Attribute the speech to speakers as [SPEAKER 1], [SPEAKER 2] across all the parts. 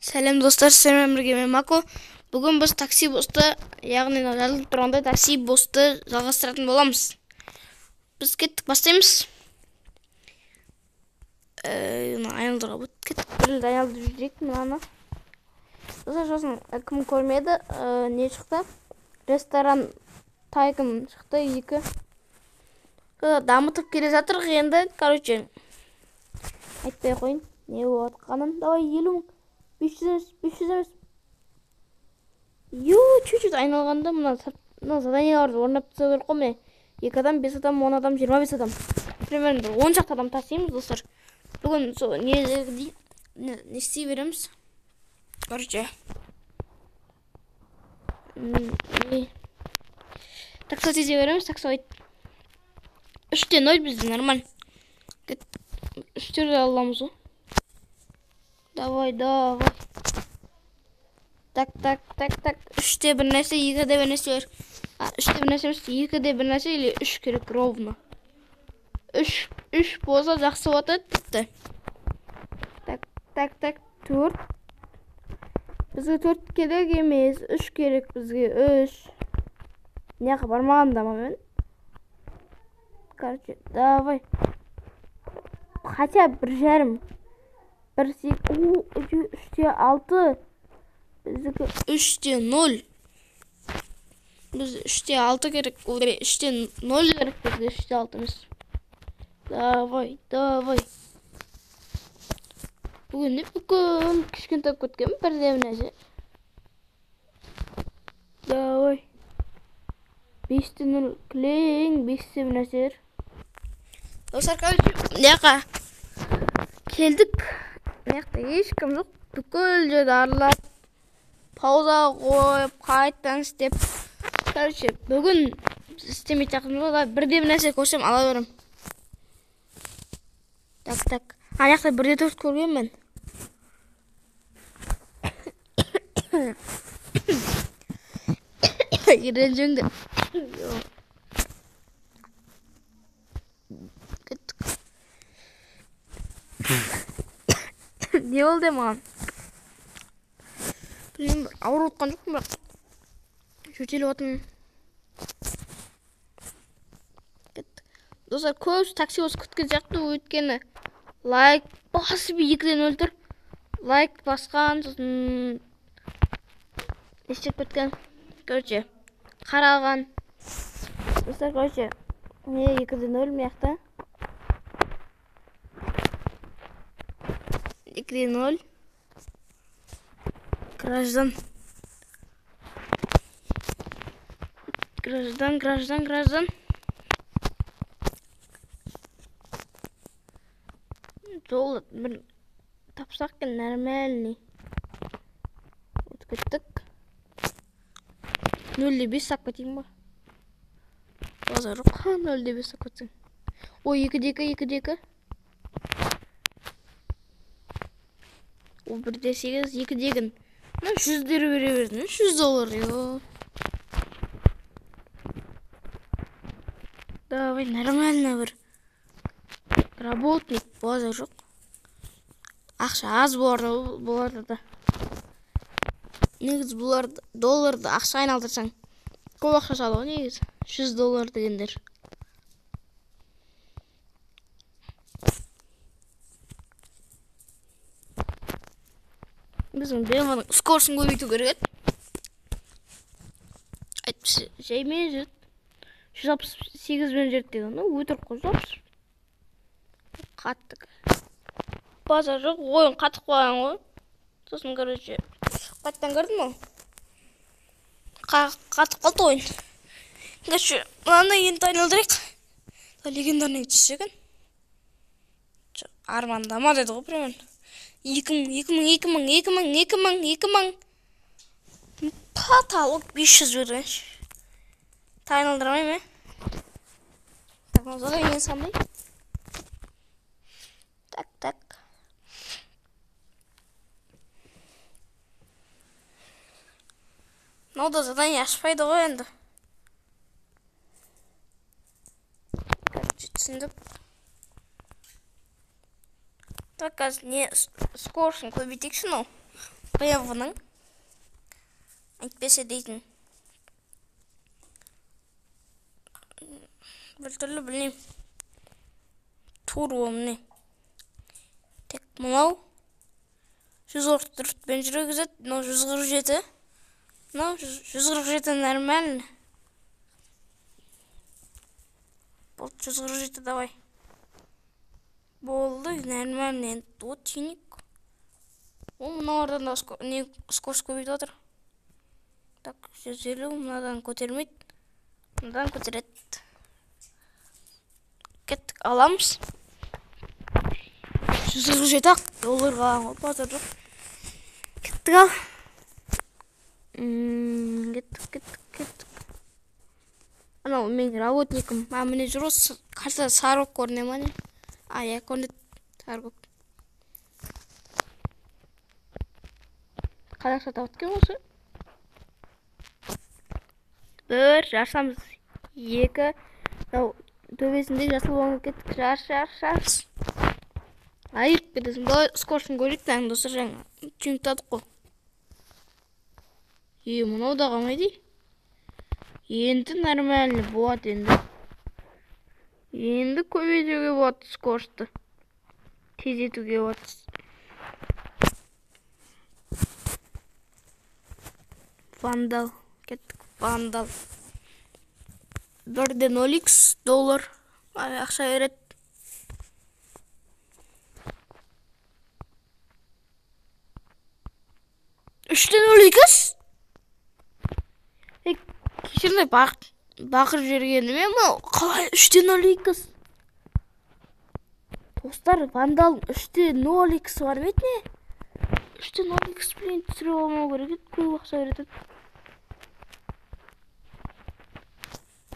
[SPEAKER 1] Сәлем достар, сіздермен бірге мен Мако. Бүгін біз такси босты, яғни жазылып тұрғандай такси босты жалғастыратын боламыз. Біз кеттік, бастаймыз. Айналдыға кеттік, бірілді айналдырып жүрейік мынаны. Достар, сосын кім көрмеді, не шықты? Ресторан тайкын шықты, 2. Дамытып келе жатырық енді, короче. Айтпай қойын, не болып атқанын. Давай 50 мың. 500 емес. Чуть-чуть айналғанда мына заданияларды орнап тастау керек қой. 2 адам, 5 адам, 10 адам, 25 адам. Примерно 10 шақты адам тасимыз, достар. Бүгін не істей береміз? Короче. Таксовать ете береміз, таксовать. 3-0 бізде нормально. 3-4 аламыз ғой. Давай. Так. 3-те бір нәрсе, 2-де бір нәрсе бар. 3-те бір нәрсе емес, 2-де бір нәрсе, или 3 керек ровно. 3 болса жақсы болады, тіпті. Так, 4. Бізге 4 керек емес, 3 керек бізге, 3. Неға бармағанда мен. Короче, давай. Хотя 1,5. 3-те 6. Біздікі 3-те 0. Біз 3-те 6 керек. 3-те 0 керек бізде 3-те 6 емес. Давай. Бүгін кішкентап көткен бірден нәрсе. Давай. 5-те 0 клейң. 5-те бір нәрселер. Достар, неға келдік. Неқта ешкім жоқ. Бүкіл жерді аралап, пауза қойып, қайттан істеп. Короче, бүгін істемей тақымыз ғой. Бірде бір нәрсе көрсем ала берем. Так. Аяқта 1-де 4 көрген мен. Ренжіңді. Не болды маған? Білмеймін, ауыр отқан жоқпын бірақ. Жөтеліп отын. Достар, көз такси осы күткен сияқты өйткені лайк басып 2-ден 0 тұр. Лайк басқан, сосын естеп кеткен. Короче, қараған. Достар, короче, не 2-ден 0 мияқта? 2-ден 0. Граждан. Жол бір тапсақ кен нормальный. Өткеттік. 0-5 сақ кетейін ба? Базар жоқ. 0-5 сақ кетсің. Ой, 2-2. О, 1-8, 2-дегін. 100-дері бере бердің. $100, Давай, нормально бір. Работник, базар жоқ. Ақша аз болады да. Негіз бұларды, долларды ақша айналдырсаң. Көп ақша салы ғой негіз. $100 дегендер. Біздің Белманың скорсын көбейту керек еді. Айтпысы, жаймен жүрді. 168 бен жүрді деген. Өтірік қой, 160. Қаттық. Базар жоқ, ойын қатық қойған ғой. Сосын, короче, қаттан көрдің ма? Қатық қалды ойын. Короче, мынандай енді айналдырайық. Легендарный түсеген. Армандама деді ғой, примерно. 2000. Талок 500 берген. Тайналдырмай ме? Так, мазаға ең самдай. Так. Мынау задание ашпайды ғой енді. Короче, түсіндік. Так, қазір не скорсын көбейтейікші, BMW-ның әйтпесе дейтін. Bir türlü bileyim. Turbo mu ne? Tek mınav 144 ben жүргізеді, мынау 147. Мынау 147 нормально. Вот 147 давай. Болды, нормально. Вот тюник. О, мыналардан да скорость көбейтіп отыр. Так, 150, мынадан көтермейді. Мынадан көтереді. Кеттік, аламыз. 147 ақ долларға базар жоқ. Кеттік ал. Кеттік. Анау менің работникім. Міне жүр осы қарса сары болып көріне ма не? Я көрінеді сары болып. Қазақша тауып кен осы. 1 жарсамыз 2. Төбесінде жасыл болған кеттік. Жарс. Айып кетесің. Бұлай скоршын көрейік тәң достар жаңа. Түйінтадық қой. Мынау да қамайды. Енді нормально болады енді. Енді көбейтуге болады скоршты. Тездетуге болады. Вандал. Кеттік. Вандал. 1-де 0x доллар. Ақша береді. 3-де 0x? Кешірді бақыр жергені ме мынау? Қалай 3-де 0x? Достар, вандал 3-де 0x бар ма не? 3-де 0x білен түсіріп алмау керек. Көп ақша береді.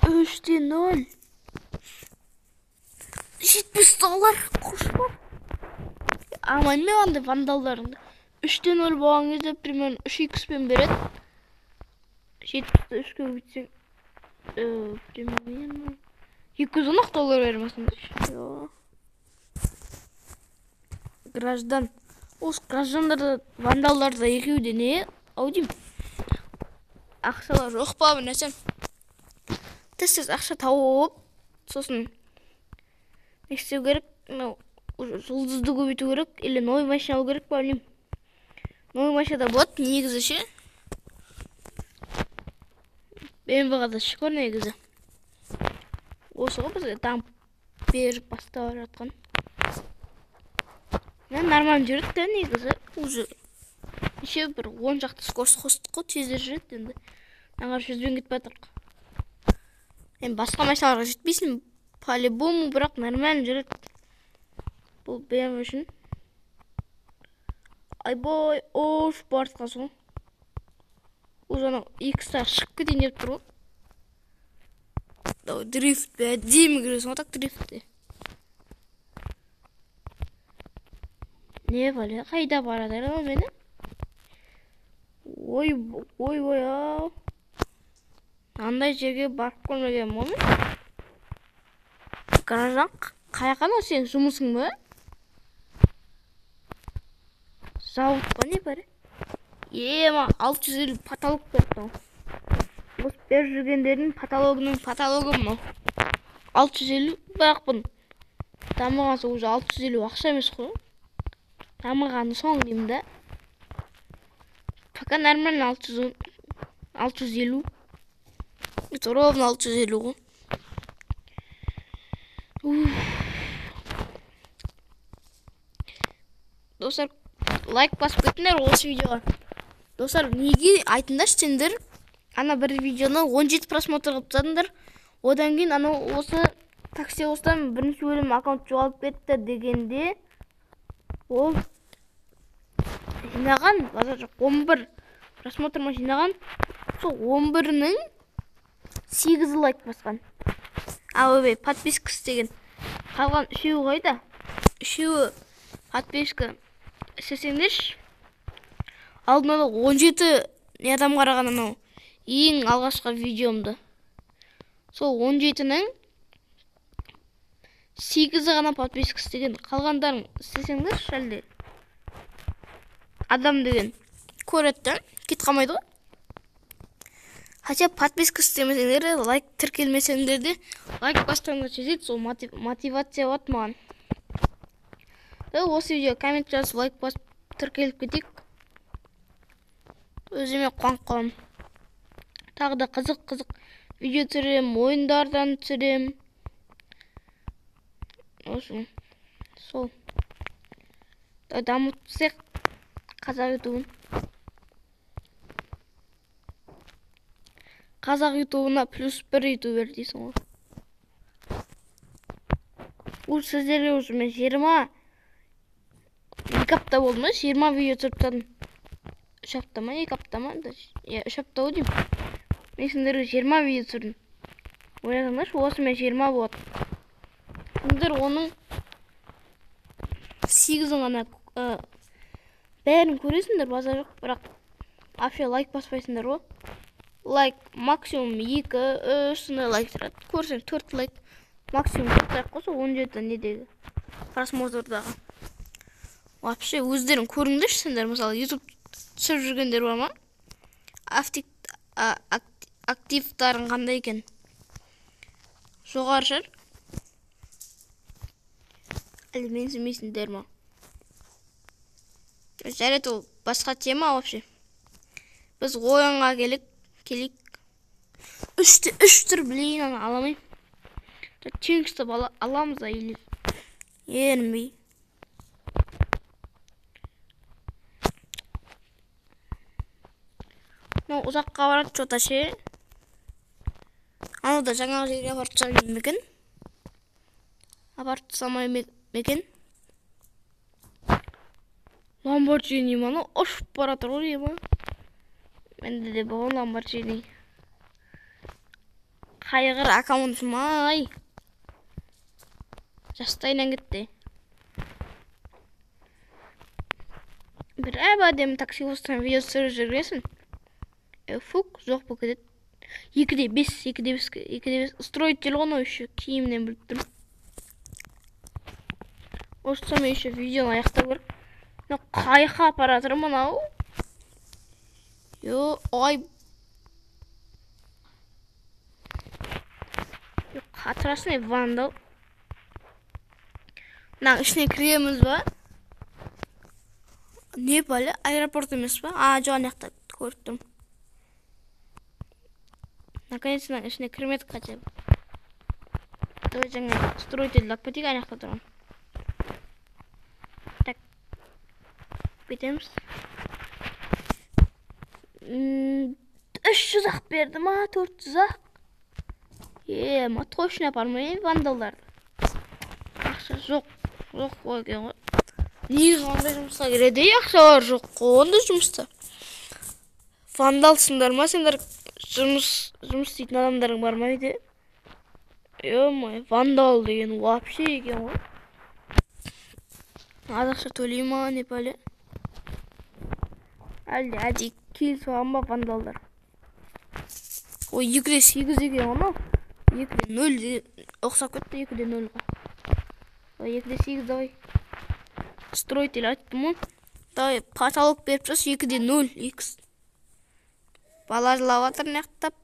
[SPEAKER 1] 3-де 0. 70 доллар. Қош бар. Амайын ме андай вандалдарыңды? 3-де 0 болған кезде примерно 3x пен береді. 70-ті 3-ке өйтсең примерно 210 доллар бермесін. Граждан. Осы граждандарда вандалдарда екеуде не? Аудим. Ақшалар жоқ па білесем. Тез ақша тауып, сосын не істеу керек? Жұлдызды көбейту керек, или новый машина алу керек па білем. Новый машинада болады, негізі ше. BMW-ға да шүкір негізі. Осыға бізге там беріп бастап жатқан. Нормально жүреді де негізі. Уже еще бір 10 жақты скорость қостық қой, тездер жүреді енді. Аңғар 100-бен кетіп жатырық. Басқа машиналарға жетпейсің, по-любому, бірақ нормально жүреді. Бұл BMW үшін. Айбой, ош, бартқа соң. Уже анау X-та шығып кетейін деп тұр ғой. Дрифт бе, әдемі көресің, отак дрифтте. Не бәле, қайда барады ау мені? Ой, ау. Андай жерге барып көрмеген ма мен? Гараждан қаяқана сен жұмысың ба? Зауыт па не бәрі? Ма 650 потолок берді. Осы бер жүргендердің потологының потологы мынау. 650 бақпын. Дамығансы уже 650 ақша емес қой. Дамығаны соң деймін да. Пока нормально 650. Это ровно 650 ғой. Достар, лайк басып кетіңдер осы видеоға. Достар, неге айтыңдаршы сендер? Ана бір видеоны 17 просмотр қылып тастадыңдар. Одан кейін анау осы такси осыдан бірінші бөлім аккаунт жоғалып кетті дегенде ол жинаған, 11 просмотр жинаған. Сол 11-нің 8 лайк басқан. Абай подписка істеген. Қалған 3 қайда? 3 подписка істесеңдерші. Алдында 17 адам қараған анау ең алғашқы видеомды. Сол 17-нің 8 ғана подписка істеген. Қалғандарын істесеңдерші әлде. Адам деген көреді да, кетіп қалмайды ғой. Хотя подписка істемесеңдер, лайк тіркелмесеңдер де, лайк бассаңдар жетеді, сол мотивация болады маған. Осы видео коммент жазып, лайк басып тіркеліп кетейік. Өзіме қуанып қаламын. Тағы да қызық видео түсірем, ойындардан түсірем. Осы сол. Дамытсақ қазақ ютубын. Қазақ ютубына +1 ютубер дейсің ғой. Бұл сіздерге уже мен 2 апта болды ма? 20 видео түсіріп тастадым. 3 апта ма, 2 апта ма? 3 апта ғой деймін. Мен сіздерге 20 видео түсірдім. Ойласаңдаршы, осы мен 20 болады. Сіздер оның 8-ін ғана бәрін көресіңдер, базар жоқ, бірақ вообще лайк баспайсыңдар ғой. Лайк максимум 2-3 сондай лайк тұрады. Көрсең 4 лайк максимум тұрады қоса 17 недегі просмотрдағы. Вообще өздерің көріңдерші сендер, мысалы YouTube түсіріп жүргендер бар ма? Активтарың қандай екен? Жоғары шығар? Әлі менсінмейсіңдер ма? Жарайды, ол басқа тема вообще. Біз ойынға келейік. 3 түр білейін, аны аламайым. Теңкістіп аламыз да, ерінбей. Ұзаққа барады жота ше. Аны да жаңағы жерге апарып тастамай мекен? Апарып тастамай мекен? Lamborghini маны ұшып баратыр ғой ема. Менде де болған Lamborghini. Қайғыр аккаунтым ай. Жастайынан кетті. Бір әдемі такси болсаң видео түсіріп жүргенсің. Фук, жоқ бұл кетеді. 2:5 строитель ғана еще киімнен біліп тұрмын. Осы мен еще видеоны аяқтап көріп. Қайқа апаратыр мынау. Ай. Қатырасын вандал. Мына ішіне кіреміз ба? Не бәлі? Аэропорт емес па? Жоқ, аяқта көріп тұрмын. Наконец-то ішіне кірмедік хотя бы. Давай жаңа строитель лап кетейік, аяқта тұрмын. Так. Бетеміз. 300 ақ берді ма? 400 ақ? Ма точно апармай вандалдарды. Ақша жоқ. Жоқ қой екен ғой. Неге қандай жұмысқа кереді? Ақшалар жоқ қой онда жұмыста. Вандалсыңдар ма сендер? Жұмыс істейтін адамдарың бар ма үйде? Вандал деген вообще екен ғой. Аз ақша төлей ма, не пәле? Әлде әдейі келіп соған ба вандалдар? 2:8 екен ғой. 2:0 ұқсап кетті 2:0-ға. 2:8 давай. Строитель айттым ғой. Давай потолок беріп тұрсыз 2:0 X. Бала жылап жатыр нақтап.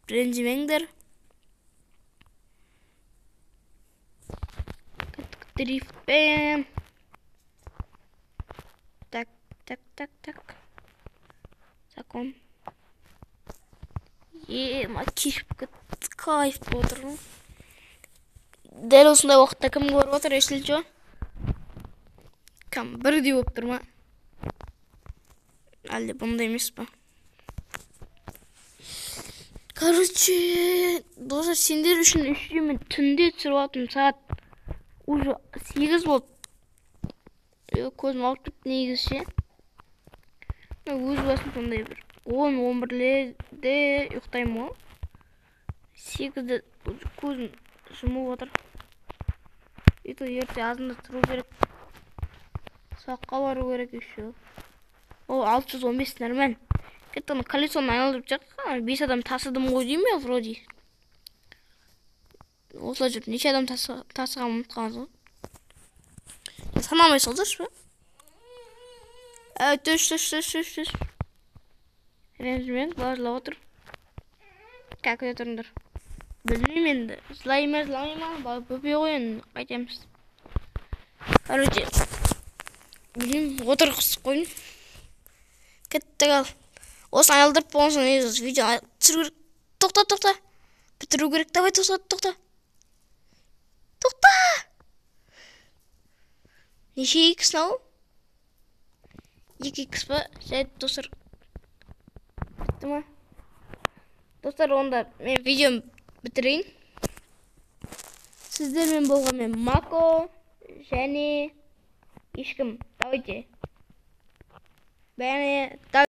[SPEAKER 1] Ренжімеңдер. Дрифтпен. Так. Закон. Кешіп кетті. Кайф болып отырмын. Дәл осындай уақытта кім көріп отыр, ешілі жо? Кім бірдей болып тұр ма? Әлде бұнда емес па? Короче, достар, сендер үшін мен түнде түсіріп алдым, сағат уже 8 болды. Көзім ауырып кетті негізі. Өз басым сондай бір 10-11-лерде ұйықтаймын ғой. 8-де көзім жұмып отыр. Ерте азында тұру керек. Саққа бару керек еще. 615 нормально. Кетті колесоны айналдырып жатқан. 5 адам тасыдым ғой деймін вроде. Осылай жүріп, неше адам тасыған ұмытқаныз ғой. Санамай салдыршы ба? Төш. ренжімеңіз, бажылап отыр. Как өтіріңдер. Білмеймін енді. Жылаймын, бөпе қойын, қайтеміз. Короче, білмеймін, отырғыз қойын. Кеттік ал. Осыны айналдырып болған соң видеоны түсіру керек. Тоқта. Бітіру керек. Давай, тоқта. Неше икс нау? 2х па? Жарайды, достар. Бітті ма? Достар, онда мен видеоны бітірейін. Сіздермен болған мен Мако және ешкім. Давайте. Бәне